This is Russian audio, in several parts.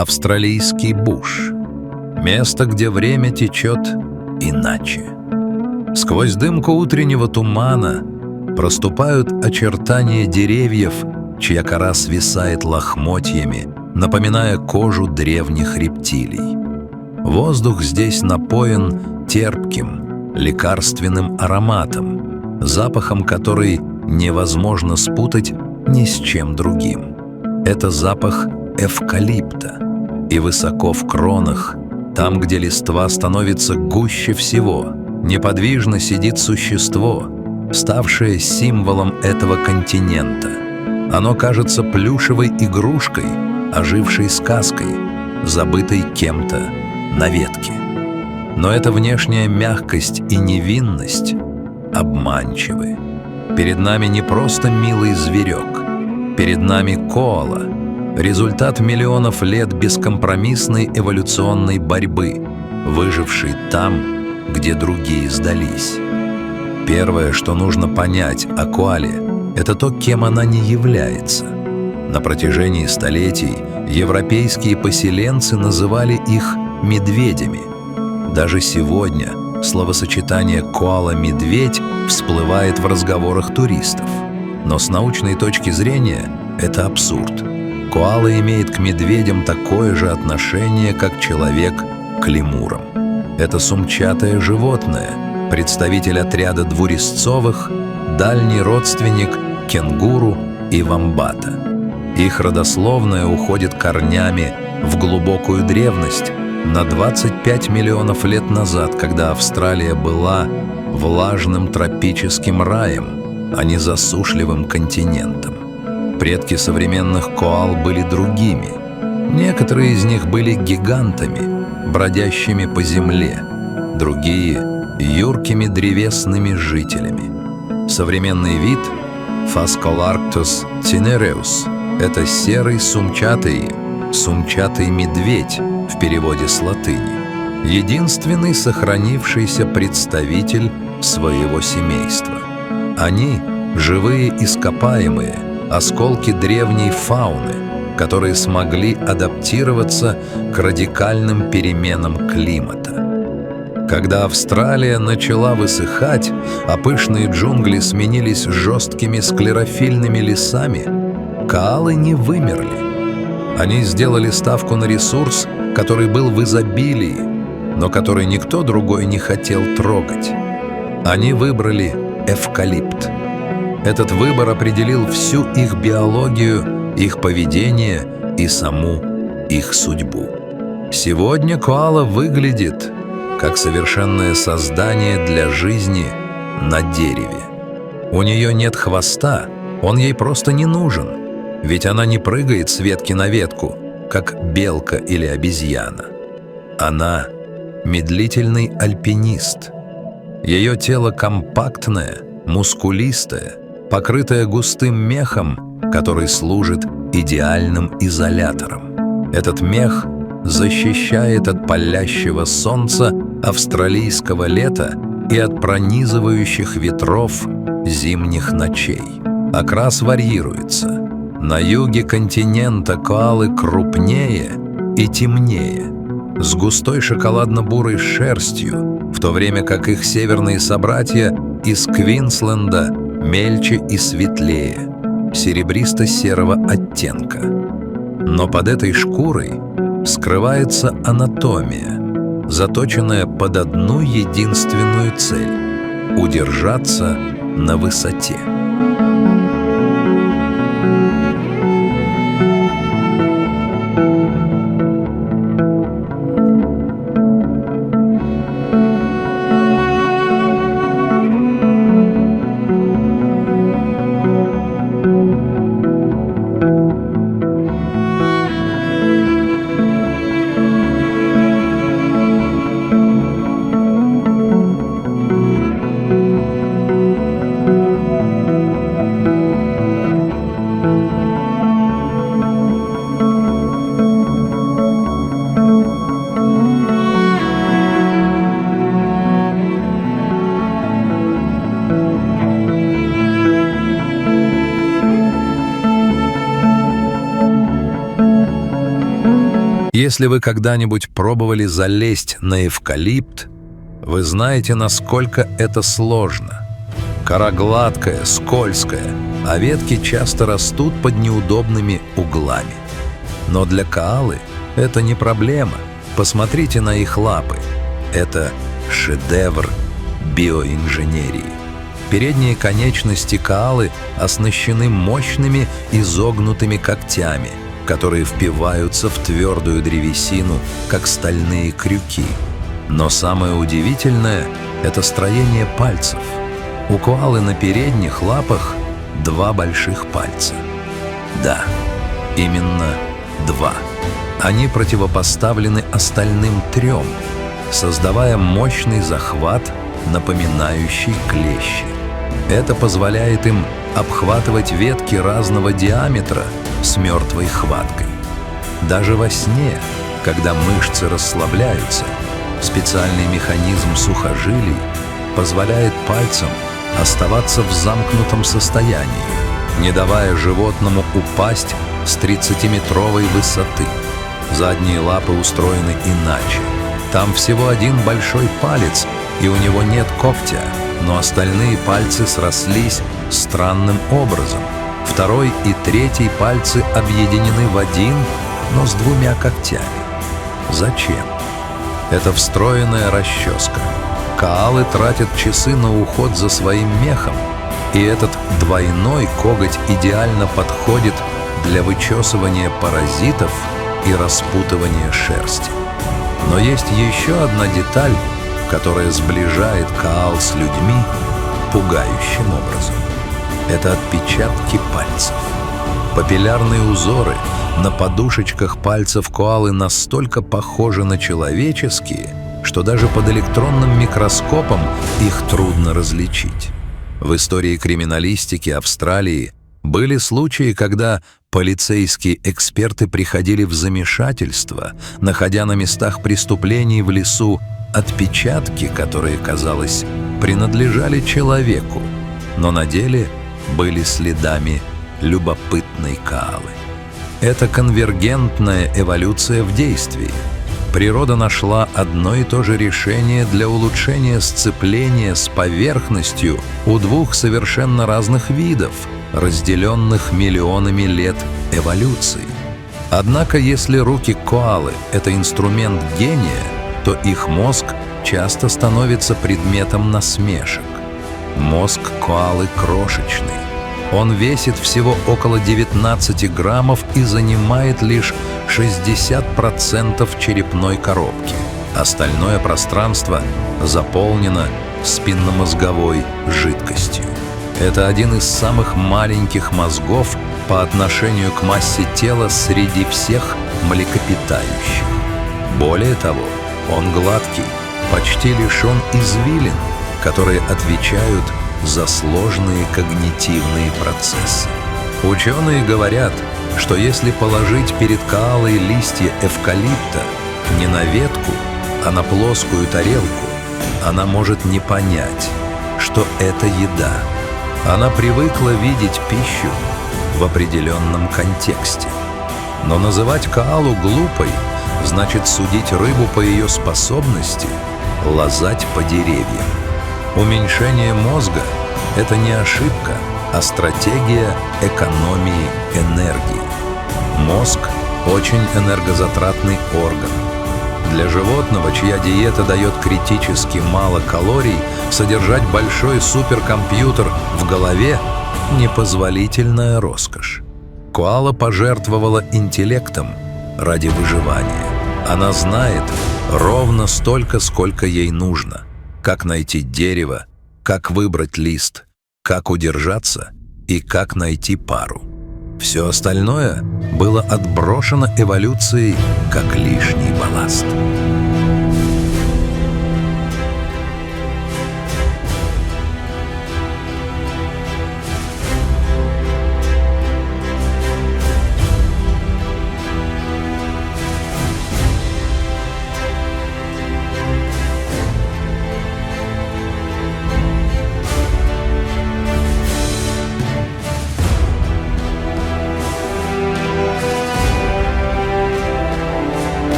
Австралийский буш. Место, где время течет иначе. Сквозь дымку утреннего тумана проступают очертания деревьев, чья кора свисает лохмотьями, напоминая кожу древних рептилий. Воздух здесь напоен терпким, лекарственным ароматом, запахом, который невозможно спутать ни с чем другим. Это запах эвкалипта, и высоко в кронах, там, где листва становится гуще всего, неподвижно сидит существо, ставшее символом этого континента. Оно кажется плюшевой игрушкой, ожившей сказкой, забытой кем-то на ветке. Но эта внешняя мягкость и невинность обманчивы. Перед нами не просто милый зверек, перед нами коала, результат миллионов лет бескомпромиссной эволюционной борьбы, выживший там, где другие сдались. Первое, что нужно понять о коале, это то, кем она не является. На протяжении столетий европейские поселенцы называли их медведями. Даже сегодня словосочетание «коала-медведь» всплывает в разговорах туристов. Но с научной точки зрения это абсурд. Коала имеет к медведям такое же отношение, как человек к лемурам. Это сумчатое животное, представитель отряда двурезцовых, дальний родственник кенгуру и вомбата. Их родословная уходит корнями в глубокую древность, на 25 миллионов лет назад, когда Австралия была влажным тропическим раем, а не засушливым континентом. Предки современных коал были другими. Некоторые из них были гигантами, бродящими по земле, другие — юркими древесными жителями. Современный вид Phascolarctos cinereus — это серый сумчатый медведь в переводе с латыни, единственный сохранившийся представитель своего семейства. Они — живые ископаемые, осколки древней фауны, которые смогли адаптироваться к радикальным переменам климата. Когда Австралия начала высыхать, а пышные джунгли сменились жесткими склерофильными лесами, коалы не вымерли. Они сделали ставку на ресурс, который был в изобилии, но который никто другой не хотел трогать. Они выбрали эвкалипт. Этот выбор определил всю их биологию, их поведение и саму их судьбу. Сегодня коала выглядит как совершенное создание для жизни на дереве. У нее нет хвоста, он ей просто не нужен, ведь она не прыгает с ветки на ветку, как белка или обезьяна. Она — медлительный альпинист. Ее тело компактное, мускулистое, покрытое густым мехом, который служит идеальным изолятором. Этот мех защищает от палящего солнца австралийского лета и от пронизывающих ветров зимних ночей. Окрас варьируется. На юге континента коалы крупнее и темнее, с густой шоколадно-бурой шерстью, в то время как их северные собратья из Квинсленда мельче и светлее, серебристо-серого оттенка. Но под этой шкурой скрывается анатомия, заточенная под одну единственную цель — удержаться на высоте. Если вы когда-нибудь пробовали залезть на эвкалипт, вы знаете, насколько это сложно. Кора гладкая, скользкая, а ветки часто растут под неудобными углами. Но для коалы это не проблема. Посмотрите на их лапы. Это шедевр биоинженерии. Передние конечности коалы оснащены мощными изогнутыми когтями, которые впиваются в твердую древесину, как стальные крюки. Но самое удивительное – это строение пальцев. У коалы на передних лапах 2 больших пальца. Да, именно 2. Они противопоставлены остальным 3, создавая мощный захват, напоминающий клещи. Это позволяет им обхватывать ветки разного диаметра с мертвой хваткой. Даже во сне, когда мышцы расслабляются, специальный механизм сухожилий позволяет пальцам оставаться в замкнутом состоянии, не давая животному упасть с 30-метровой высоты. Задние лапы устроены иначе. Там всего 1 большой палец, и у него нет когтя, но остальные пальцы срослись странным образом. 2 и 3 пальцы объединены в 1, но с 2 когтями. Зачем? Это встроенная расческа. Коалы тратят часы на уход за своим мехом, и этот двойной коготь идеально подходит для вычесывания паразитов и распутывания шерсти. Но есть еще одна деталь, которая сближает коал с людьми пугающим образом. Это отпечатки пальцев. Папиллярные узоры на подушечках пальцев коалы настолько похожи на человеческие, что даже под электронным микроскопом их трудно различить. В истории криминалистики Австралии были случаи, когда полицейские эксперты приходили в замешательство, находя на местах преступлений в лесу отпечатки, которые, казалось, принадлежали человеку, но на деле были следами любопытной коалы. Это конвергентная эволюция в действии. Природа нашла одно и то же решение для улучшения сцепления с поверхностью у 2 совершенно разных видов, разделенных миллионами лет эволюции. Однако, если руки коалы — это инструмент гения, то их мозг часто становится предметом насмешек. Мозг коалы крошечный. Он весит всего около 19 граммов и занимает лишь 60% черепной коробки. Остальное пространство заполнено спинномозговой жидкостью. Это один из самых маленьких мозгов по отношению к массе тела среди всех млекопитающих. Более того, он гладкий, почти лишен извилин, которые отвечают за сложные когнитивные процессы. Ученые говорят, что если положить перед коалой листья эвкалипта не на ветку, а на плоскую тарелку, она может не понять, что это еда. Она привыкла видеть пищу в определенном контексте. Но называть коалу глупой значит судить рыбу по ее способности лазать по деревьям. Уменьшение мозга – это не ошибка, а стратегия экономии энергии. Мозг – очень энергозатратный орган. Для животного, чья диета дает критически мало калорий, содержать большой суперкомпьютер в голове – непозволительная роскошь. Коала пожертвовала интеллектом ради выживания. Она знает ровно столько, сколько ей нужно. Как найти дерево, как выбрать лист, как удержаться и как найти пару. Все остальное было отброшено эволюцией как лишний балласт.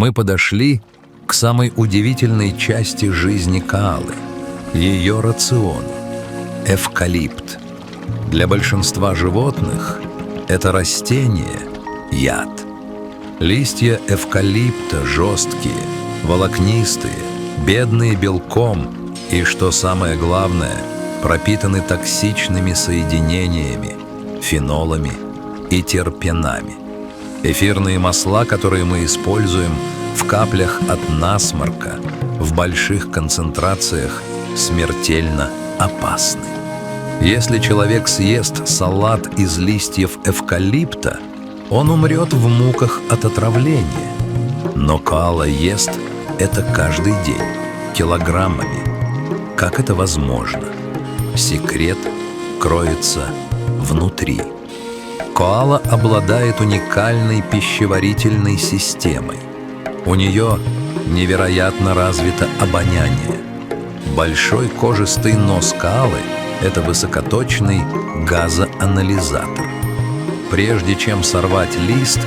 мы подошли к самой удивительной части жизни коалы – ее рациону – эвкалипт. Для большинства животных это растение – яд. Листья эвкалипта жесткие, волокнистые, бедные белком и, что самое главное, пропитаны токсичными соединениями, фенолами и терпенами. Эфирные масла, которые мы используем в каплях от насморка, в больших концентрациях смертельно опасны. Если человек съест салат из листьев эвкалипта, он умрет в муках от отравления. Но коала ест это каждый день, килограммами. Как это возможно? Секрет кроется внутри. Коала обладает уникальной пищеварительной системой. У нее невероятно развито обоняние. Большой кожистый нос коалы – это высокоточный газоанализатор. Прежде чем сорвать лист,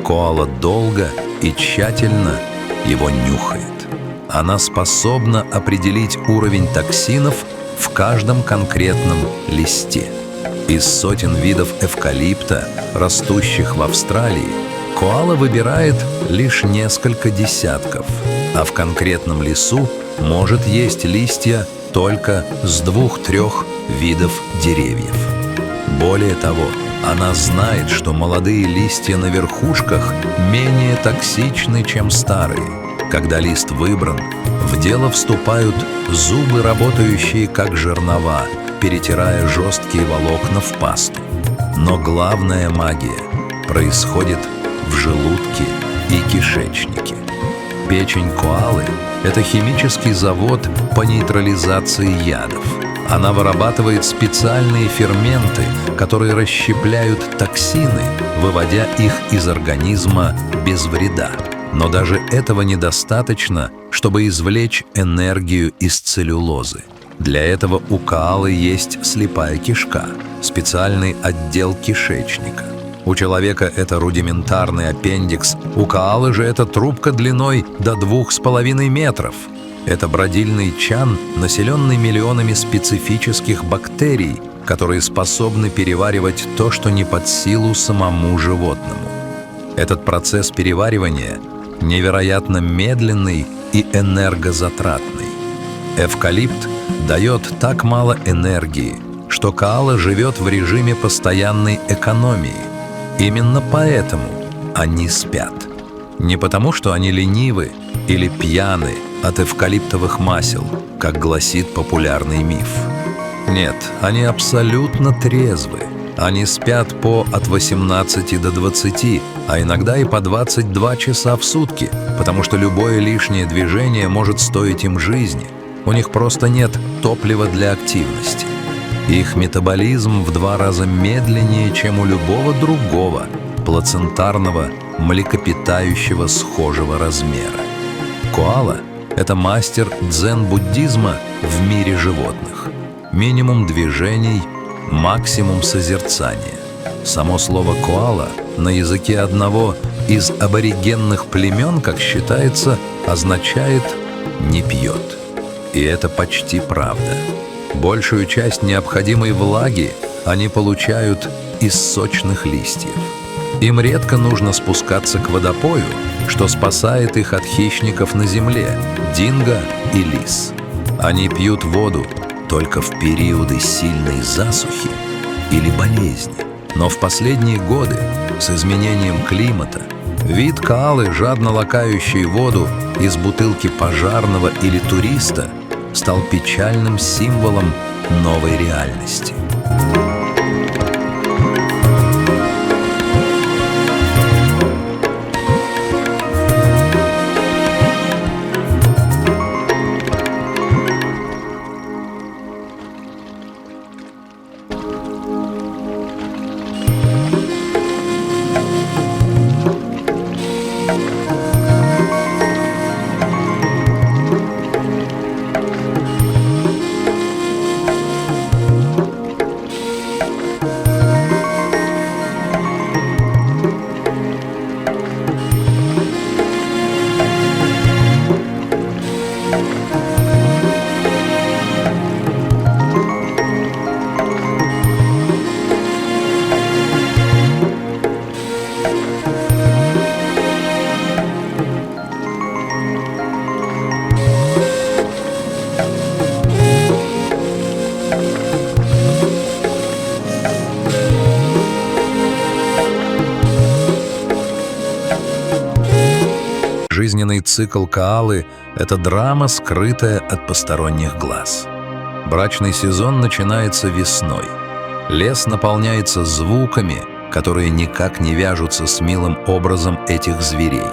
коала долго и тщательно его нюхает. Она способна определить уровень токсинов в каждом конкретном листе. Из сотен видов эвкалипта, растущих в Австралии, коала выбирает лишь несколько десятков, а в конкретном лесу может есть листья только с 2-3 видов деревьев. Более того, она знает, что молодые листья на верхушках менее токсичны, чем старые. Когда лист выбран, в дело вступают зубы, работающие как жернова, перетирая жесткие волокна в пасту. Но главная магия происходит в желудке и кишечнике. Печень коалы – это химический завод по нейтрализации ядов. Она вырабатывает специальные ферменты, которые расщепляют токсины, выводя их из организма без вреда. Но даже этого недостаточно, чтобы извлечь энергию из целлюлозы. Для этого у коалы есть слепая кишка, специальный отдел кишечника. У человека это рудиментарный аппендикс, у коалы же это трубка длиной до 2,5 метров. Это бродильный чан, населенный миллионами специфических бактерий, которые способны переваривать то, что не под силу самому животному. Этот процесс переваривания невероятно медленный и энергозатратный. Эвкалипт дает так мало энергии, что коала живет в режиме постоянной экономии. Именно поэтому они спят. Не потому, что они ленивы или пьяны от эвкалиптовых масел, как гласит популярный миф. Нет, они абсолютно трезвы. Они спят от 18 до 20, а иногда и по 22 часа в сутки, потому что любое лишнее движение может стоить им жизни. У них просто нет топлива для активности. Их метаболизм в 2 раза медленнее, чем у любого другого плацентарного млекопитающего схожего размера. Коала – это мастер дзен-буддизма в мире животных. Минимум движений, максимум созерцания. Само слово «коала» на языке одного из аборигенных племен, как считается, означает «не пьет». И это почти правда. Большую часть необходимой влаги они получают из сочных листьев. Им редко нужно спускаться к водопою, что спасает их от хищников на земле – динго и лис. Они пьют воду только в периоды сильной засухи или болезни. Но в последние годы, с изменением климата, вид коалы, жадно лакающий воду из бутылки пожарного или туриста, стал печальным символом новой реальности. Жизненный цикл коалы – это драма, скрытая от посторонних глаз. Брачный сезон начинается весной. Лес наполняется звуками, которые никак не вяжутся с милым образом этих зверей.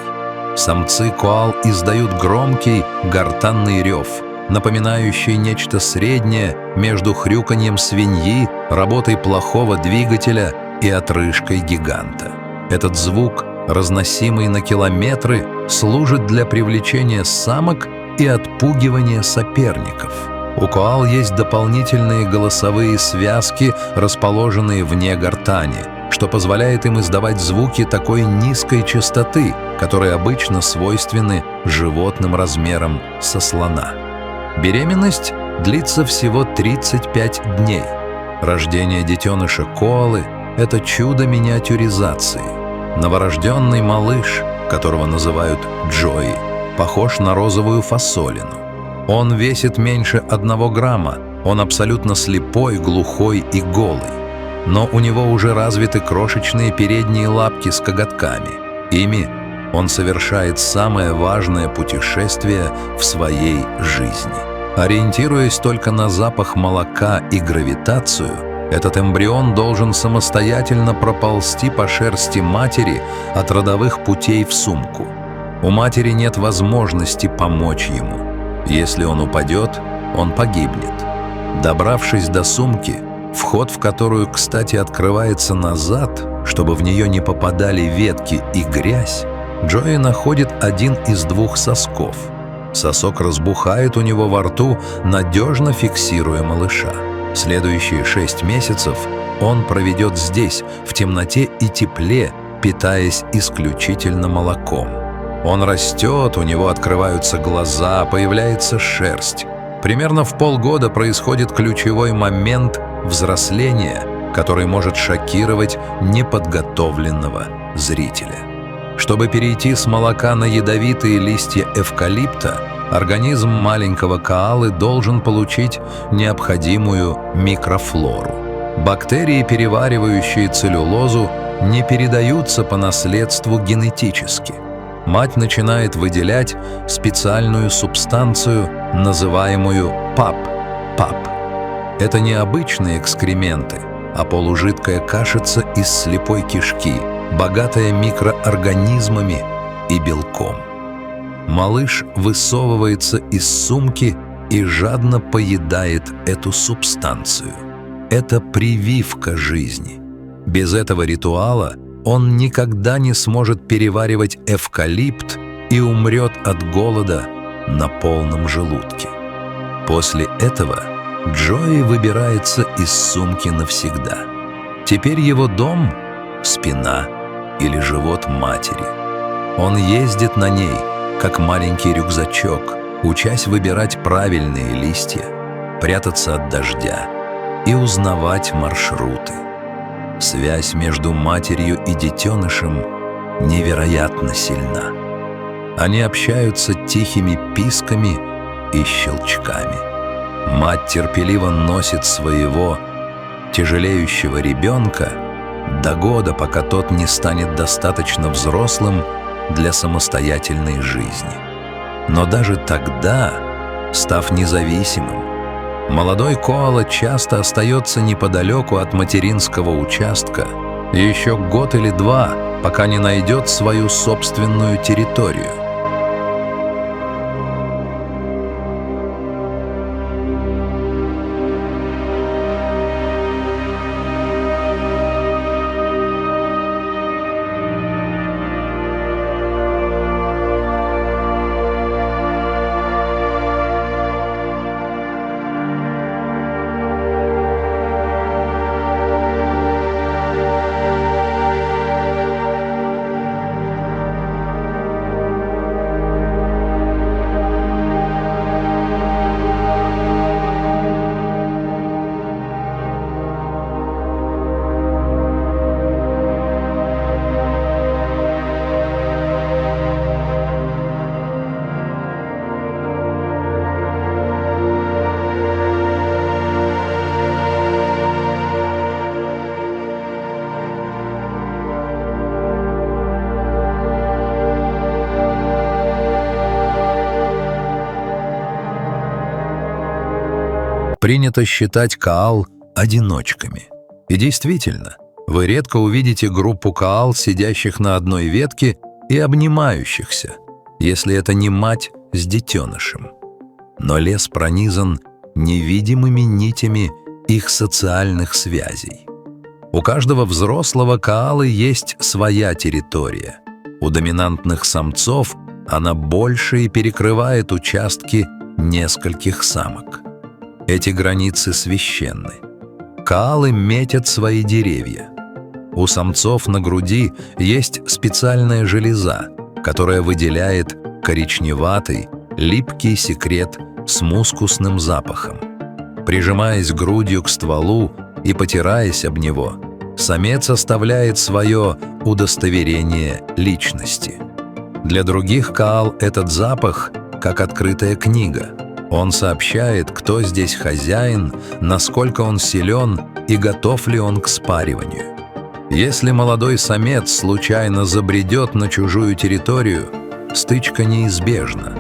Самцы коал издают громкий, гортанный рев, напоминающий нечто среднее между хрюканьем свиньи, работой плохого двигателя и отрыжкой гиганта. Этот звук, разносимый на километры, служит для привлечения самок и отпугивания соперников. У коал есть дополнительные голосовые связки, расположенные вне гортани, что позволяет им издавать звуки такой низкой частоты, которые обычно свойственны животным размером со слона. Беременность длится всего 35 дней. Рождение детеныша коалы – это чудо миниатюризации. Новорожденный малыш, которого называют Джои, похож на розовую фасолину. Он весит меньше 1 грамма, он абсолютно слепой, глухой и голый. Но у него уже развиты крошечные передние лапки с коготками. Ими он совершает самое важное путешествие в своей жизни. Ориентируясь только на запах молока и гравитацию, этот эмбрион должен самостоятельно проползти по шерсти матери от родовых путей в сумку. У матери нет возможности помочь ему. Если он упадет, он погибнет. Добравшись до сумки, вход в которую, кстати, открывается назад, чтобы в нее не попадали ветки и грязь, Джои находит один из 2 сосков. Сосок разбухает у него во рту, надежно фиксируя малыша. Следующие 6 месяцев он проведет здесь, в темноте и тепле, питаясь исключительно молоком. Он растет, у него открываются глаза, появляется шерсть. Примерно в полгода происходит ключевой момент взросления, который может шокировать неподготовленного зрителя. Чтобы перейти с молока на ядовитые листья эвкалипта, организм маленького коалы должен получить необходимую микрофлору. Бактерии, переваривающие целлюлозу, не передаются по наследству генетически. Мать начинает выделять специальную субстанцию, называемую ПАП. Это не обычные экскременты, а полужидкая кашица из слепой кишки, богатая микроорганизмами и белком. Малыш высовывается из сумки и жадно поедает эту субстанцию. Это прививка жизни. Без этого ритуала он никогда не сможет переваривать эвкалипт и умрет от голода на полном желудке. После этого Джои выбирается из сумки навсегда. Теперь его дом — спина или живот матери. Он ездит на ней, как маленький рюкзачок, учась выбирать правильные листья, прятаться от дождя и узнавать маршруты. Связь между матерью и детенышем невероятно сильна. Они общаются тихими писками и щелчками. Мать терпеливо носит своего тяжелеющего ребенка до года, пока тот не станет достаточно взрослым для самостоятельной жизни. Но даже тогда, став независимым, молодой коала часто остается неподалеку от материнского участка еще год или 2, пока не найдет свою собственную территорию. Принято считать коал одиночками. И действительно, вы редко увидите группу коал, сидящих на одной ветке и обнимающихся, если это не мать с детенышем. Но лес пронизан невидимыми нитями их социальных связей. У каждого взрослого коалы есть своя территория. У доминантных самцов она больше и перекрывает участки нескольких самок. Эти границы священны. Коалы метят свои деревья. У самцов на груди есть специальная железа, которая выделяет коричневатый, липкий секрет с мускусным запахом. Прижимаясь грудью к стволу и потираясь об него, самец оставляет свое удостоверение личности. Для других коал этот запах как открытая книга. Он сообщает, кто здесь хозяин, насколько он силен и готов ли он к спариванию. Если молодой самец случайно забредет на чужую территорию, стычка неизбежна.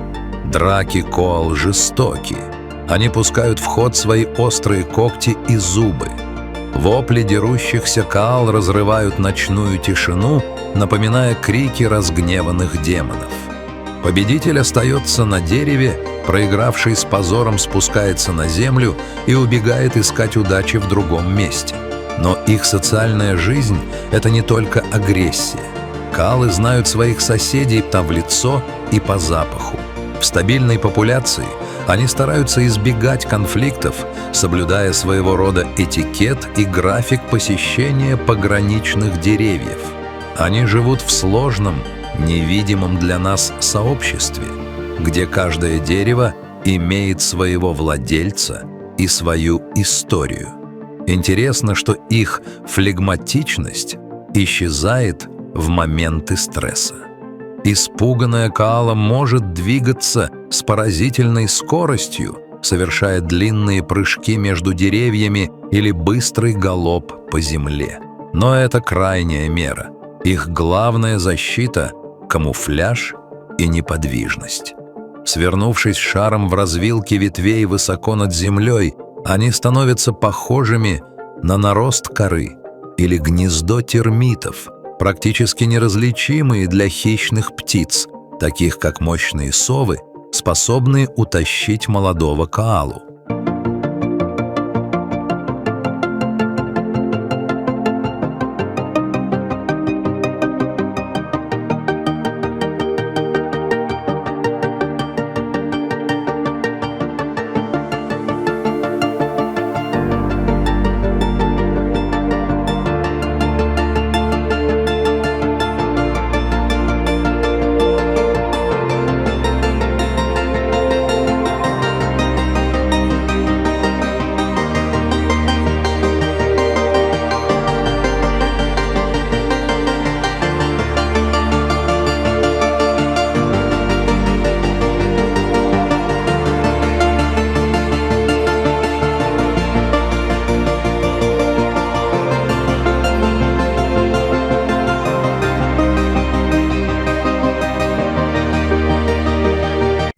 Драки коал жестоки. Они пускают в ход свои острые когти и зубы. Вопли дерущихся коал разрывают ночную тишину, напоминая крики разгневанных демонов. Победитель остается на дереве, проигравший с позором спускается на землю и убегает искать удачи в другом месте. Но их социальная жизнь – это не только агрессия. Коалы знают своих соседей там в лицо и по запаху. В стабильной популяции они стараются избегать конфликтов, соблюдая своего рода этикет и график посещения пограничных деревьев. Они живут в сложном, невидимом для нас сообществе, где каждое дерево имеет своего владельца и свою историю. Интересно, что их флегматичность исчезает в моменты стресса. Испуганная коала может двигаться с поразительной скоростью, совершая длинные прыжки между деревьями или быстрый галоп по земле. Но это крайняя мера. Их главная защита – камуфляж и неподвижность. Свернувшись шаром в развилке ветвей высоко над землей, они становятся похожими на нарост коры или гнездо термитов, практически неразличимые для хищных птиц, таких как мощные совы, способные утащить молодого коалу.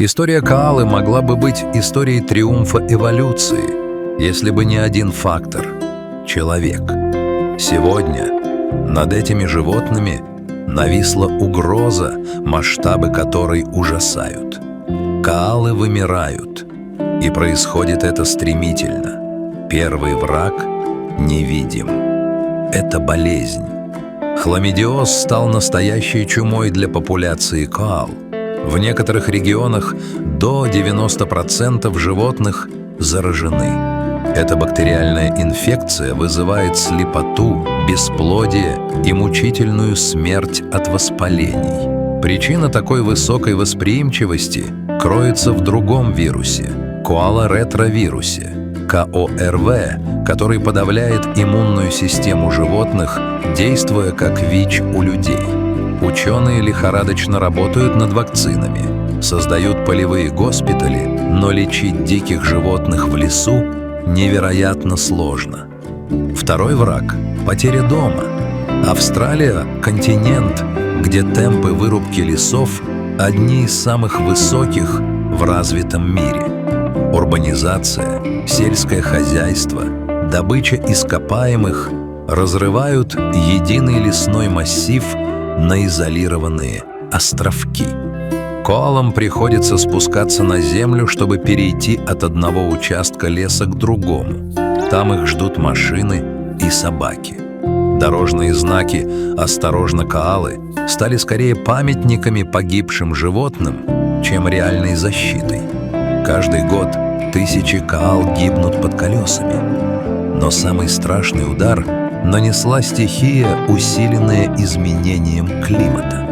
История коалы могла бы быть историей триумфа эволюции, если бы не один фактор – человек. Сегодня над этими животными нависла угроза, масштабы которой ужасают. Коалы вымирают, и происходит это стремительно. Первый враг невидим. Это болезнь. Хламидиоз стал настоящей чумой для популяции коал. В некоторых регионах до 90% животных заражены. Эта бактериальная инфекция вызывает слепоту, бесплодие и мучительную смерть от воспалений. Причина такой высокой восприимчивости кроется в другом вирусе – коала-ретровирусе, КОРВ, который подавляет иммунную систему животных, действуя как ВИЧ у людей. Ученые лихорадочно работают над вакцинами, создают полевые госпитали, но лечить диких животных в лесу невероятно сложно. Второй враг – потеря дома. Австралия – континент, где темпы вырубки лесов одни из самых высоких в развитом мире. Урбанизация, сельское хозяйство, добыча ископаемых разрывают единый лесной массив на изолированные островки. Коалам приходится спускаться на землю, чтобы перейти от одного участка леса к другому. Там их ждут машины и собаки. Дорожные знаки «Осторожно, коалы» стали скорее памятниками погибшим животным, чем реальной защитой. Каждый год тысячи коал гибнут под колесами. Но самый страшный удар нанесла стихия, усиленная изменением климата.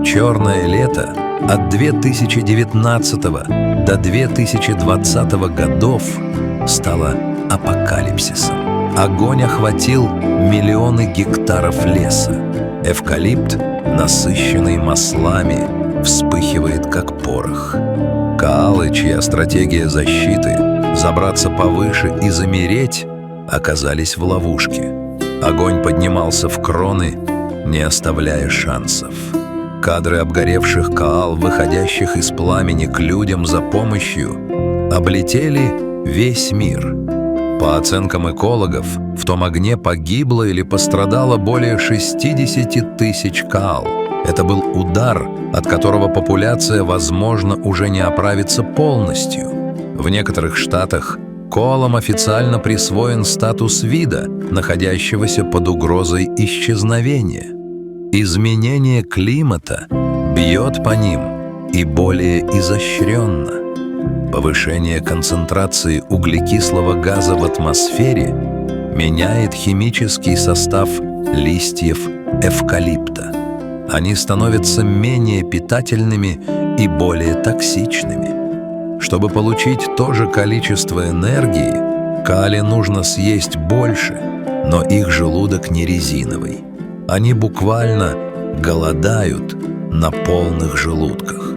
Черное лето от 2019 до 2020 годов стало апокалипсисом. Огонь охватил миллионы гектаров леса. Эвкалипт, насыщенный маслами, вспыхивает как порох. Коалы, чья стратегия защиты — забраться повыше и замереть, оказались в ловушке. Огонь поднимался в кроны, не оставляя шансов. Кадры обгоревших коал, выходящих из пламени к людям за помощью, облетели весь мир. По оценкам экологов, в том огне погибло или пострадало более 60 тысяч коал. Это был удар, от которого популяция, возможно, уже не оправится полностью. В некоторых штатах коалам официально присвоен статус вида, находящегося под угрозой исчезновения. Изменение климата бьет по ним и более изощренно. Повышение концентрации углекислого газа в атмосфере меняет химический состав листьев эвкалипта. Они становятся менее питательными и более токсичными. Чтобы получить то же количество энергии, коале нужно съесть больше, но их желудок не резиновый. Они буквально голодают на полных желудках.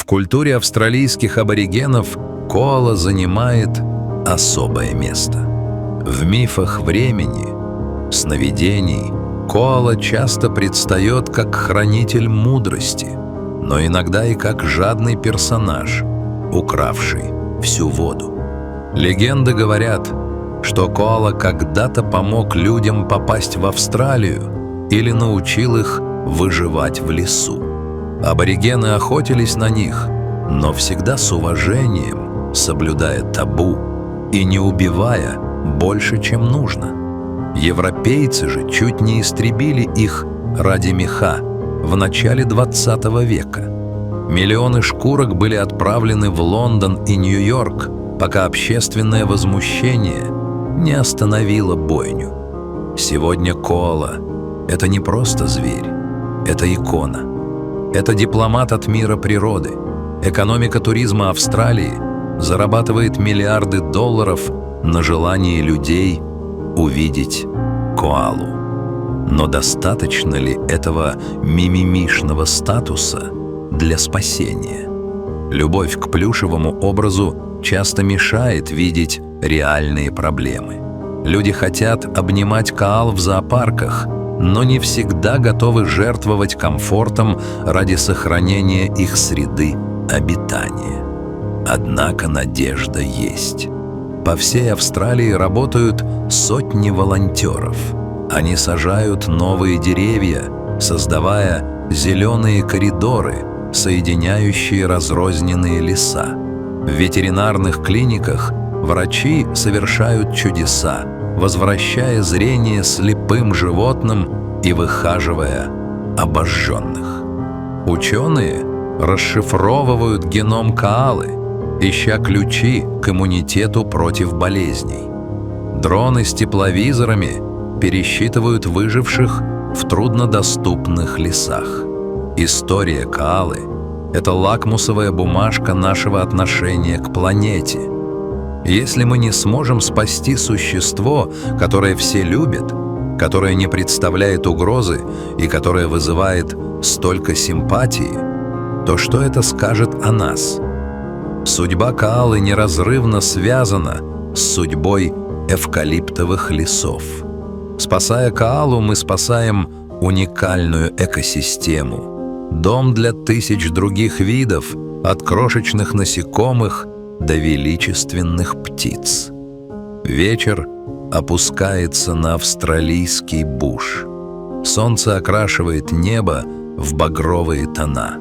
В культуре австралийских аборигенов коала занимает особое место. В мифах времени, сновидений, коала часто предстает как хранитель мудрости, но иногда и как жадный персонаж, укравший всю воду. Легенды говорят, что коала когда-то помог людям попасть в Австралию или научил их выживать в лесу. Аборигены охотились на них, но всегда с уважением, соблюдая табу и не убивая больше, чем нужно. Европейцы же чуть не истребили их ради меха в начале 20 века. Миллионы шкурок были отправлены в Лондон и Нью-Йорк, пока общественное возмущение не остановило бойню. Сегодня коала — это не просто зверь, это икона. Это дипломат от мира природы. Экономика туризма Австралии зарабатывает миллиарды долларов на желании людей увидеть коалу. Но достаточно ли этого мимимишного статуса для спасения? Любовь к плюшевому образу часто мешает видеть реальные проблемы. Люди хотят обнимать коал в зоопарках, но не всегда готовы жертвовать комфортом ради сохранения их среды обитания. Однако надежда есть. По всей Австралии работают сотни волонтеров. Они сажают новые деревья, создавая зеленые коридоры, соединяющие разрозненные леса. В ветеринарных клиниках врачи совершают чудеса, возвращая зрение слепым животным и выхаживая обожженных. Ученые расшифровывают геном коалы, ища ключи к иммунитету против болезней. Дроны с тепловизорами пересчитывают выживших в труднодоступных лесах. История коалы — это лакмусовая бумажка нашего отношения к планете. Если мы не сможем спасти существо, которое все любят, которое не представляет угрозы и которое вызывает столько симпатии, то что это скажет о нас? Судьба коалы неразрывно связана с судьбой эвкалиптовых лесов. Спасая коалу, мы спасаем уникальную экосистему, дом для тысяч других видов, от крошечных насекомых до величественных птиц. Вечер опускается на австралийский буш. Солнце окрашивает небо в багровые тона.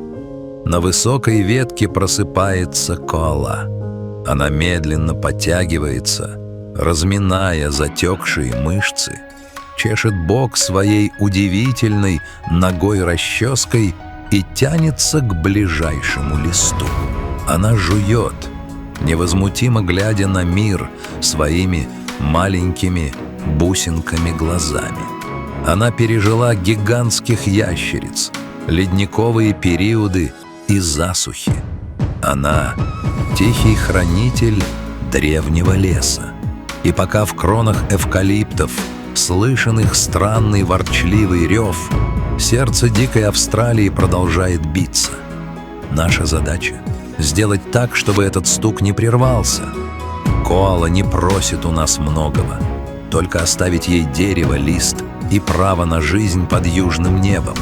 На высокой ветке просыпается коала. Она медленно подтягивается, разминая затекшие мышцы, чешет бок своей удивительной ногой-расческой и тянется к ближайшему листу. Она жует, невозмутимо глядя на мир своими маленькими бусинками глазами. Она пережила гигантских ящериц, ледниковые периоды и засухи. Она — тихий хранитель древнего леса. И пока в кронах эвкалиптов слышен их странный ворчливый рев, сердце дикой Австралии продолжает биться. Наша задача — сделать так, чтобы этот стук не прервался. Коала не просит у нас многого, только оставить ей дерево, лист и право на жизнь под южным небом.